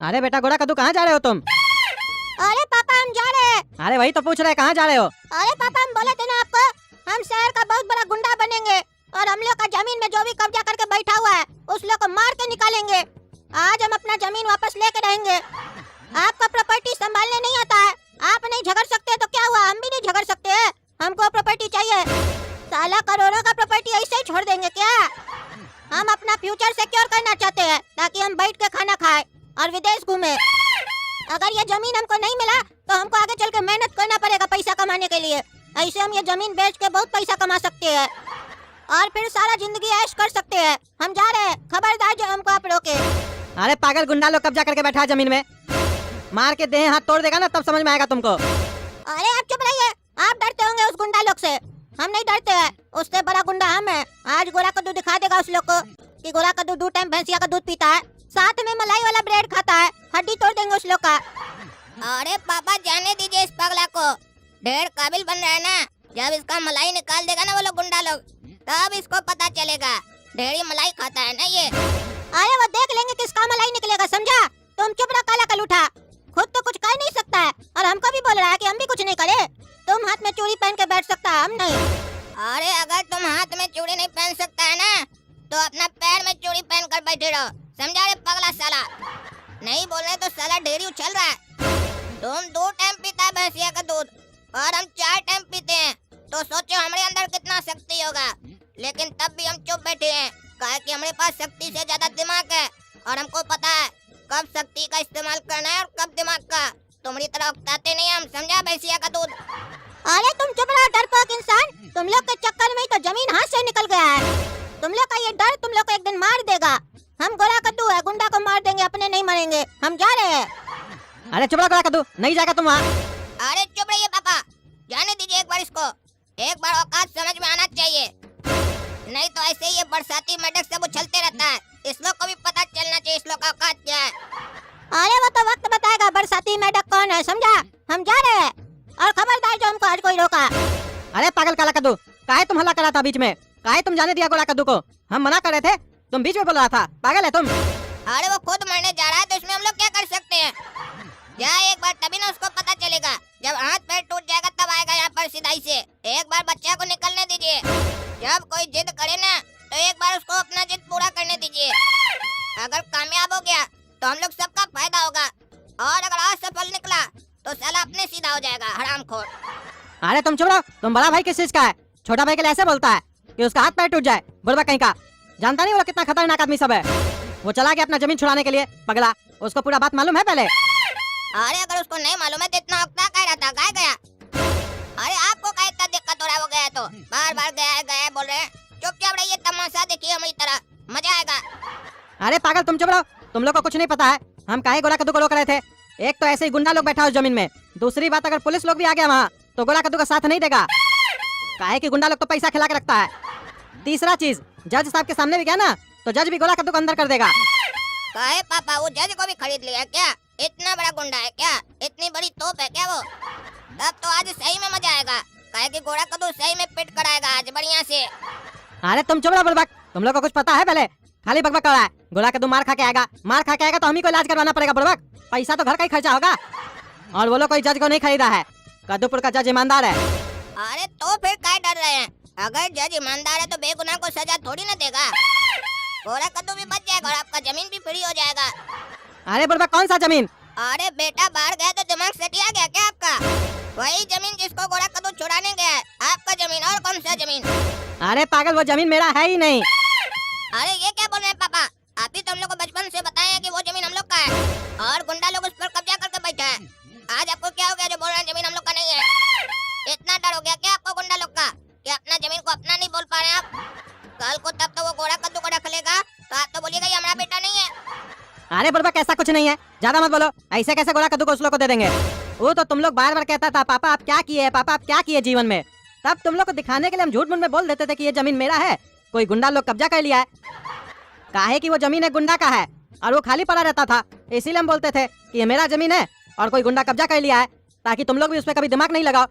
अरे बेटा गोरा कद्दू कहाँ जा रहे हो तुम? अरे पापा हम जा रहे हैं। अरे वही तो पूछ रहे कहाँ जा रहे हो? अरे पापा हम बोले थे ना आपको, हम शहर का बहुत बड़ा गुंडा बनेंगे और हम लोग का जमीन में जो भी कब्जा करके बैठा हुआ है उस लोग को मार के निकालेंगे। आज हम अपना जमीन वापस लेके रहेंगे। आपका प्रॉपर्टी संभालने नहीं आता है, आप नहीं झगड़ सकते तो क्या हुआ, हम भी नहीं झगड़ सकते हैं। हमको प्रॉपर्टी चाहिए। साला करोड़ों का प्रॉपर्टी ऐसे ही छोड़ देंगे क्या? हम अपना फ्यूचर सिक्योर करना चाहते हैं ताकि हम बैठ के खाना खाएं और विदेश घूमे। अगर ये जमीन हमको नहीं मिला तो हमको आगे चल के मेहनत करना पड़ेगा पैसा कमाने के लिए। ऐसे हम ये जमीन बेच के बहुत पैसा कमा सकते हैं और फिर सारा जिंदगी ऐश कर सकते हैं। हम जा रहे हैं, खबरदार जो हमको आप रोके। अरे पागल, गुंडा लोग कब्जा करके बैठा है जमीन में, मार के देह हाथ तोड़ देगा ना तब समझ में आएगा तुमको। अरे आप चुप रहिए, आप डरते होंगे उस गुंडा लोग से, हम नहीं डरते हैं। उससे बड़ा गुंडा हम है। आज गोरा कद्दू दिखा देगा उस लोग को कि गोरा कद्दू 2 टाइम भैंसिया का दूध पीता है, साथ में मलाई वाला ब्रेड खाता है। हड्डी तोड़ देंगे उस लोग का। अरे पापा जाने दीजिए इस पगला को, ढेर काबिल बन रहा है ना। जब इसका मलाई निकाल देगा ना वो लोग गुंडा लोग, तब इसको पता चलेगा। ढेरी मलाई खाता है ना ये। अरे वो देख लेंगे किसका मलाई निकलेगा, समझा? तुम चुप रहो काला कलूठा, खुद तो कुछ कर नहीं सकता है और हमको भी बोल रहा है कि हम भी कुछ नहीं करे। तुम हाथ में चूड़ी पहन के बैठ सकता है, हम नहीं। अरे अगर तुम हाथ में चूड़ी नहीं पहन सकता है ना तो अपना पैर में चूड़ी पहन कर बैठे रहो, समझा रे पगला साला। नहीं बोले तो साला ढेरी उछल रहा है। तुम 2 टाइम पीता है भैंसिया का दूध और हम 4 टाइम पीते हैं, तो सोचो हमारे अंदर कितना शक्ति होगा। लेकिन तब भी हम चुप बैठे हैं, कहा कि हमारे पास शक्ति से ज्यादा दिमाग है और हमको पता है कब शक्ति का इस्तेमाल करना है और कब दिमाग का। तुम्हारी तरह उकताते नहीं हम, समझा भैंसिया का दूध। अरे तुम चुप रहो डरपोक इंसान, तुम लोग के चक्कर में ही तो जमीन हाथ से निकल गया है। तुम लोग का ये डर तुम लोग को एक दिन मार देगा। हम गोरा कद्दू है, गुंडा को मार देंगे, अपने नहीं मरेंगे। हम जा रहे हैं। अरे चुप रहो गोरा कद्दू, नहीं जाएगा तुम वहाँ। अरे चुप रहिए पापा, जाने दीजिए एक बार इसको। एक बार औकात समझ में आना चाहिए, नहीं तो ऐसे ही ये बरसाती मेढक सब उछलते रहता है। इस लोग को भी पता चलना चाहिए इस लोग का औकात क्या है। अरे वो तो वक्त बताएगा बरसाती मेढक कौन है, समझा? हम जा रहे हैं और खबरदार जो हमको आज कोई रोका। अरे पागल काला कद्दू, काहे तुम हल्ला करा था बीच में? काहे तुम जाने दिया गोरा कद्दू को? हम मना कर रहे थे, तुम बीच में बोल रहा था। पागल है तुम। अरे वो खुद मरने जा रहा है तो इसमें हम लोग क्या कर सकते हैं? जा एक बार, तभी ना उसको पता चलेगा। जब हाथ पैर टूट जाएगा तब आएगा यहाँ पर सिधाई से। एक बार बच्चा को निकलने दीजिए। जब कोई जिद करे ना तो एक बार उसको अपना जिद पूरा करने दीजिए। अगर कामयाब हो गया तो हम लोग सबका फायदा होगा और अगर असफल निकला तो साला अपने सीधा हो जाएगा, हरामखोर। अरे तुम चुप रहो, तुम बड़ा भाई किस चीज का है? छोटा भाई के लिए ऐसे बोलता है कि उसका हाथ पैर टूट जाए? बुढ़वा कहीं का, जानता नहीं वो कितना खतरनाक आदमी सब है। वो चला गया अपना जमीन छुड़ाने के लिए, पगला। उसको पूरा बात मालूम है पहले? अरे अगर उसको नहीं मालूम है तो इतना हफ्ता कह रहा था, गाय गया। अरे आपको क्या इतना दिक्कत हो रहा है? वो गया तो बार बार गया बोल रहे हैं। चुपचाप रहिए, तमाशा देखिए हमारी तरह, मजा आएगा। अरे पागल तुम चुप रहो, तुम लोग को कुछ नहीं पता है। हम काहे गोरा कद्दू को रोक रहे थे? एक तो ऐसे ही गुंडा लोग बैठा उस जमीन में, दूसरी बात अगर पुलिस लोग भी आ गया वहाँ तो गोरा कद्दू का साथ नहीं देगा। काहे कि गुंडा लोग तो पैसा खिला के रखता है। तीसरा चीज, जज साहब के सामने भी गया ना तो जज भी गोरा कद्दू को अंदर कर देगा। काहे पापा, वो जज को भी खरीद लिया क्या? इतना बड़ा गुंडा है क्या? इतनी बड़ी तोप है क्या वो? तब तो आज सही में मजा आएगा, काहे कि गोरा कद्दू सही में पिट कराएगा आज बढ़िया से। अरे तुम चुप रहो बुड़बक, तुम लोग को कुछ पता है पहले? खाली बकबक कर रहा है। गोरा कद्दू मार खा के आएगा, मार खा के आएगा तो हम ही को इलाज करवाना पड़ेगा बुड़बक। पैसा तो घर का ही खर्चा होगा। और वो लोग कोई जज को नहीं खरीदा है, कद्दूपुर का जज ईमानदार है। अरे तो फिर क्या डर रहे हैं? अगर जज ईमानदार है तो बेगुनाह को सजा थोड़ी ना देगा। गोरा कद्दू भी बच जाएगा और आपका जमीन भी फ्री हो जाएगा। अरे बुड़बक कौन सा जमीन? अरे बेटा बाहर गया तो दिमाग सटिया गया क्या आपका? वही जमीन जिसको गोरा कद्दू छुड़ाने गया है, आपका जमीन। और कौन सा जमीन? अरे पागल, वो जमीन मेरा है ही नहीं। अरे ये क्या बोल रहे हैं पापा? आप ही तो हम लोग को बचपन से बताए हैं कि वो जमीन हम लोग का है और गुंडा लोग उस पर कब्जा करके बैठा है। आज आपको क्या हो गया जो बोल रहे हैं जमीन हम लोग का नहीं है? इतना डर हो गया क्या आपको गुंडा लोग का कि अपना जमीन को अपना नहीं बोल पा रहे हैं आप? कल को तब तो वो गोरा कद्दू को रख लेगा तो आप तो बोलिएगा ये हमारा बेटा नहीं है। अरे बुड़बक ऐसा कुछ नहीं है, ज्यादा मत बोलो। ऐसे कैसे गोरा कद्दू को उस लोग को दे देंगे? वो तो तुम लोग बार बार कहता था पापा आप क्या किए, पापा आप क्या किए जीवन में। तब तुम लोग को दिखाने के लिए हम झूठ मूठ में बोल देते थे कि ये जमीन मेरा है, कोई गुंडा लोग कब्जा कर लिया है। काहे कि वो जमीन एक गुंडा का है और वो खाली पड़ा रहता था, इसीलिए हम बोलते थे कि ये मेरा जमीन है और कोई गुंडा कब्जा कर लिया है, ताकि तुम लोग भी उस पर कभी दिमाग नहीं लगाओ।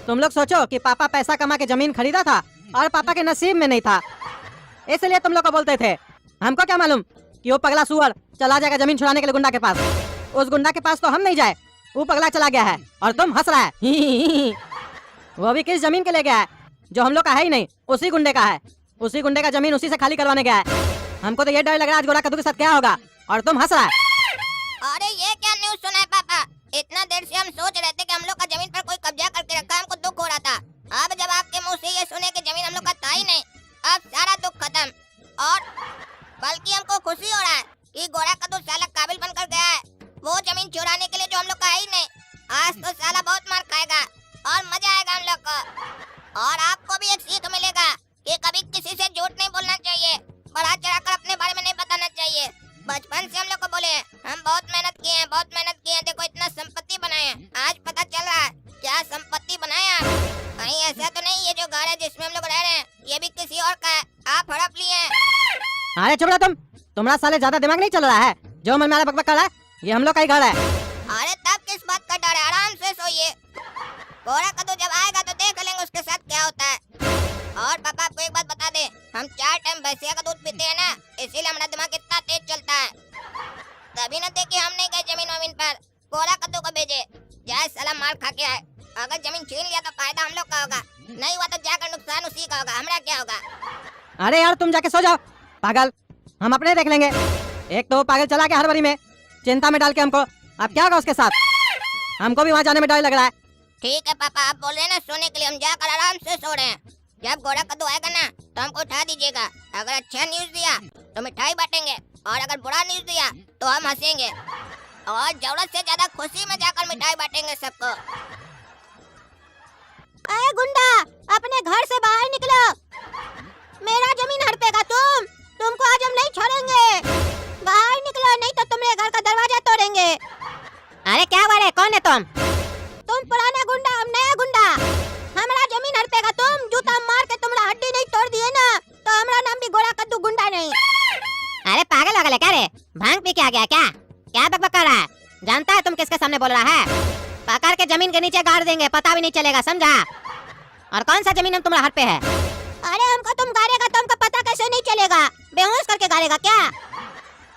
तुम लोग सोचो कि पापा पैसा कमा के जमीन खरीदा था और पापा के नसीब में नहीं था, इसलिए तुम लोग को बोलते थे। हमको क्या मालूम कि वो पगला सुअर चला जाएगा जमीन छुड़ाने के लिए गुंडा के पास। उस गुंडा के पास तो हम नहीं जाए, वो पगला चला गया है और तुम हंस रहा है। वो भी किस जमीन के ले गया है जो हम लोग का है ही नहीं, उसी गुंडे का है। उसी गुंडे का जमीन उसी से खाली करवाने गया है। हमको तो ये डर लग रहा है आज गोरा कद्दू के साथ क्या होगा, और तुम हंस रहा है। अरे ये क्या न्यूज़ सुना है पापा? इतना देर से हम सोच रहे थे कि हम लोग का जमीन पर कोई कब्जा करके रखा है, हमको दुख हो रहा था। अब जब आपके मुंह से ये सुने कि जमीन हम लोग का था ही नहीं, अब सारा दुख खत्म। और बल्कि हमको खुशी हो रहा है कि गोरा कद्दू साला काबिल बनकर गया है वो जमीन चुराने के लिए जो हम लोग का है ही नहीं। आज तो साला बहुत मार खाएगा और मजा आएगा हम लोग को। और आपको भी एक सीख मिलेगा कि कभी किसी से झूठ नहीं बोलना चाहिए, बढ़ा चढ़ाकर अपने बारे में नहीं बताना चाहिए। बचपन से हम लोग को बोले हैं, हम बहुत मेहनत किए हैं, बहुत मेहनत किए हैं, देखो इतना संपत्ति बनाए हैं। आज पता चल रहा है क्या संपत्ति बनाया। कहीं ऐसा तो नहीं ये जो घर है जिसमें हम लोग रह रहे हैं ये भी किसी और का है, आप हड़प लिए हैं। अरे चुप रहो तुम, तुम्हारा साले ज्यादा दिमाग नहीं चल रहा है। जो मन में आ रहा है बकबक कर रहा है, ये हम लोग का ही घर है। अरे तब किस बात का डर है, आराम से सोइए। गोरा कद्दू जब आएगा तो देख लेंगे उसके साथ क्या होता है। और पापा आपको एक बात बता दे, हम 4 टाइम भैंसिया का दूध पीते हैं ना, इसीलिए हमारा दिमाग इतना तेज चलता है। कभी न देखिए हम नहीं गए जमीन वमीन पर, गोरा कद्दू को भेजे जाए साला मार खा के आए। अगर जमीन छीन लिया तो फायदा हम लोग का होगा, नहीं हुआ तो जाकर नुकसान उसी का होगा, हमारा क्या होगा। अरे यार तुम जाके सो जाओ पागल, हम अपने देख लेंगे। एक तो वो पागल चला गया हड़बड़ी में, चिंता में डाल के हमको। अब क्या होगा उसके साथ, हमको भी वहाँ जाने में डर लग रहा है। ठीक है पापा, आप बोल रहे हैं ना सोने के लिए, हम जाकर आराम से सो रहे हैं। जब गोरा कद्दू आएगा ना तो हमको उठा दीजिएगा। अगर अच्छा न्यूज दिया तो मिठाई बांटेंगे, और अगर बुरा न्यूज दिया तो हम हंसेंगे, और जरूरत से ज्यादा खुशी में जाकर मिठाई बांटेंगे सबको। अरे गुंडा, अपने घर से बाहर निकलो। मेरा जमीन हड़पेगा तुमको आज हम नहीं छोड़ेंगे। बाहर निकलो नहीं तो तुम्हारे घर का दरवाजा तोड़ेंगे। अरे क्या हुआ रे, कौन है तुम? तुम पुराना गुंडा, हम नया गुंडा। हमारा जमीन हड़पेगा तुम, जूता मार के तुम्हारा हड्डी नहीं तोड़ दिए ना तो हमारा नाम भी गोरा कद्दू गुंडा नहीं। अरे पागल हो गए क्या रे, भांग पी के आ गया क्या? क्या बकबक कर रहा है? जानता है तुम किसके सामने बोल रहा है? पकड़ के जमीन के नीचे गाड़ देंगे, पता भी नहीं चलेगा, समझा? और कौन सा जमीन हम तुम्हारा हाथ पे है? अरे हमको तुम गाड़ेगा तो हमको पता कैसे नहीं चलेगा? बेहोश करके गाड़ेगा क्या?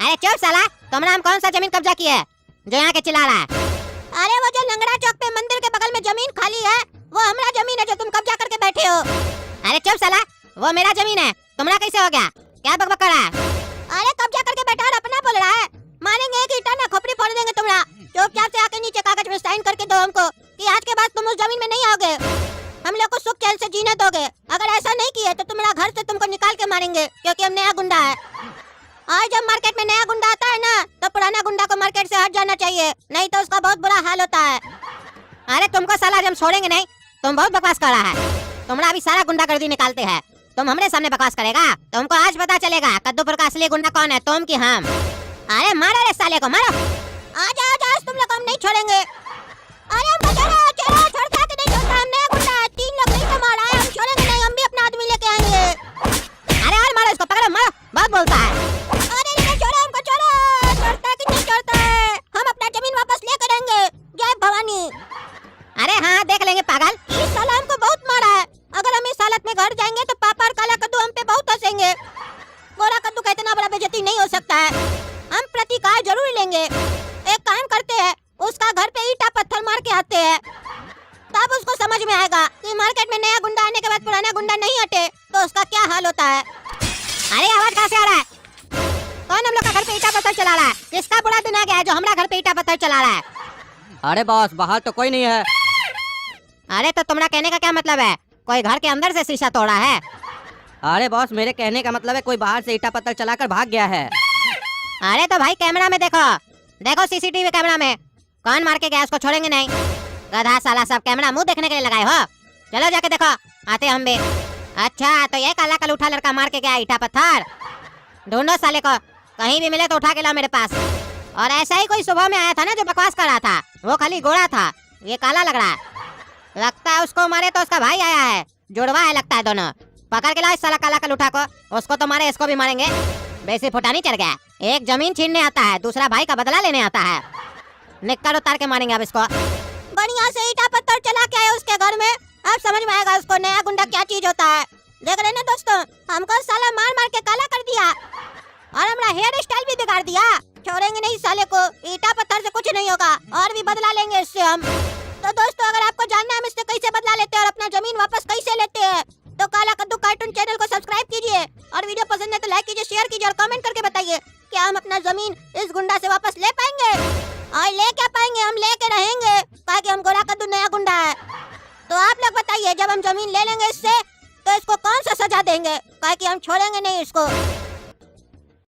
अरे चुप साला, तुमने हम कौन सा जमीन कब्जा की है जो यहाँ के चिल्ला रहा है? अरे वो जो लंगड़ा चौक पे मंदिर के बगल में जमीन खाली है वो हमारा जमीन है जो तुम कब्जा करके बैठे हो। अरे चुप साला, वो मेरा जमीन है, तुम्हारा कैसे हो गया? क्या बकबक कर रहा है? अरे कब्जा करके बैठा और अपना बोल रहा है। मारेंगे एक ईंटा ना खोपड़ी फोड़ देंगे तुम्हारा। चुपचाप से आके नीचे कागज में साइन करके दो हमको कि आज के बाद तुम उस जमीन में नहीं आओगे, हम लोग को सुख चैन से जीने दोगे। अगर ऐसा नहीं किए तो तुम्हारा घर से तुमको निकाल के मारेंगे, क्योंकि हम नया गुंडा है। और जब मार्केट में नया गुंडा आता है ना तो पुराना गुंडा को मार्केट से हट जाना चाहिए, नहीं तो उसका बहुत बुरा हाल होता है। अरे तुमको साला हम छोड़ेंगे नहीं, तुम बहुत बकवास कर रहा है। तुम्हारा अभी सारा गुंडागर्दी निकालते हैं, तुम हमरे सामने बकवास करेगा? तुमको आज पता चलेगा कद्दूपुर का असली गुंडा कौन है, तुम की हम। अरे मारो रे साले को, मारो। आज तुम लोग हम नहीं छोड़ेंगे। अरे हमको छोड़ो, छोड़ता कि नहीं छोड़ता, हम नया गुंडा है, 3 लोग नहीं तो मारा है, हम छोड़ेंगे नहीं, हम भी अपना आदमी लेके आएंगे। अरे और मारो इसको, पकड़ो मारो, बहुत बोलता है। अरे छोड़ो हमको, छोड़ो। छोड़ता कि नहीं छोड़ता है, हम अपना जमीन वापस लेकर आएंगे। जय भवानी। अरे हाँ देख लेंगे पागल। इस साल हमको बहुत मारा है, अगर हम इस हालत में घर जाएंगे तो पापा और काला कद्दू हम पे बहुत हंसेंगे। गोरा कद्दू का इतना बड़ा बेइज्जती नहीं हो सकता है, हम प्रतिकार जरूर लेंगे। एक काम करते हैं, उसका घर पे ईंटा पत्थर मार के आते हैं, तब उसको समझ में आएगा कि मार्केट में नया गुंडा आने के बाद पुराना गुंडा नहीं हटे तो उसका क्या हाल होता है। अरे आवाज कहाँ से आ रहा है? कौन हम लोग का घर पे ईंटा पत्थर चला रहा है? किसका बुरा दिन आ गया है जो हमारा घर पे ईंटा पत्थर चला रहा है? अरे बॉस, बाहर तो कोई नहीं है। अरे तो तुम्हारा कहने का क्या मतलब है, कोई घर के अंदर से शीशा तोड़ा है? अरे बॉस, मेरे कहने का मतलब है कोई बाहर से ईंटा पत्थर चलाकर भाग गया है। अरे तो भाई कैमरा में देखो, देखो सीसीटीवी कैमरा में, कौन मार के गया उसको छोड़ेंगे नहीं। गधा साला, सब कैमरा मुंह देखने के लिए लगाए हो? चलो जाके देखो, आते हम भी। अच्छा तो ये काला कलूठा लड़का मार के गया ईंटा पत्थर, ढूंढो साले को, कहीं भी मिले तो उठा के लाओ मेरे पास। और ऐसा ही कोई सुबह में आया था ना जो बकवास कर रहा था, वो खाली गोरा था, ये काला लग रहा है। लगता है उसको मारे तो उसका भाई आया है, जुड़वा है लगता है दोनों। पकड़ के लाओ इस साला काला कलूठा को, उसको तो मारे इसको भी मारेंगे। बेसी फुटानी चढ़ गया, एक जमीन छीनने आता है, दूसरा भाई का बदला लेने आता है। निक्कर उतार के मारेंगे अब इसको। बढ़िया से ईंटा पत्थर चला के आए उसके घर में, अब समझ में आएगा उसको नया गुंडा क्या चीज होता है। देख रहे ना दोस्तों, हमको साला मार मार के काला कर दिया। और हमारा हेयर स्टाइल भी बिगाड़ दिया। छोड़ेंगे नहीं साले को, ईटा पत्थर से कुछ नहीं होगा और भी बदला लेंगे इससे हम। तो दोस्तों अगर आपको जानना है हम इससे कैसे बदला लेते हैं और अपना जमीन वापस कैसे लेते हैं तो काला कद्दू कार्टून चैनल को सब्सक्राइब कीजिए और वीडियो पसंद है तो लाइक कीजिए, शेयर कीजिए और कमेंट करके बताइए क्या हम अपना जमीन इस गुंडा से वापस ले पाएंगे। और ले क्या पाएंगे, हम लेके रहेंगे ताकि हम गोरा कद्दू नया गुंडा है। तो आप लोग बताइए जब हम जमीन ले लेंगे इससे तो इसको कौन सा सजा देंगे, ताकि हम छोड़ेंगे नहीं इसको।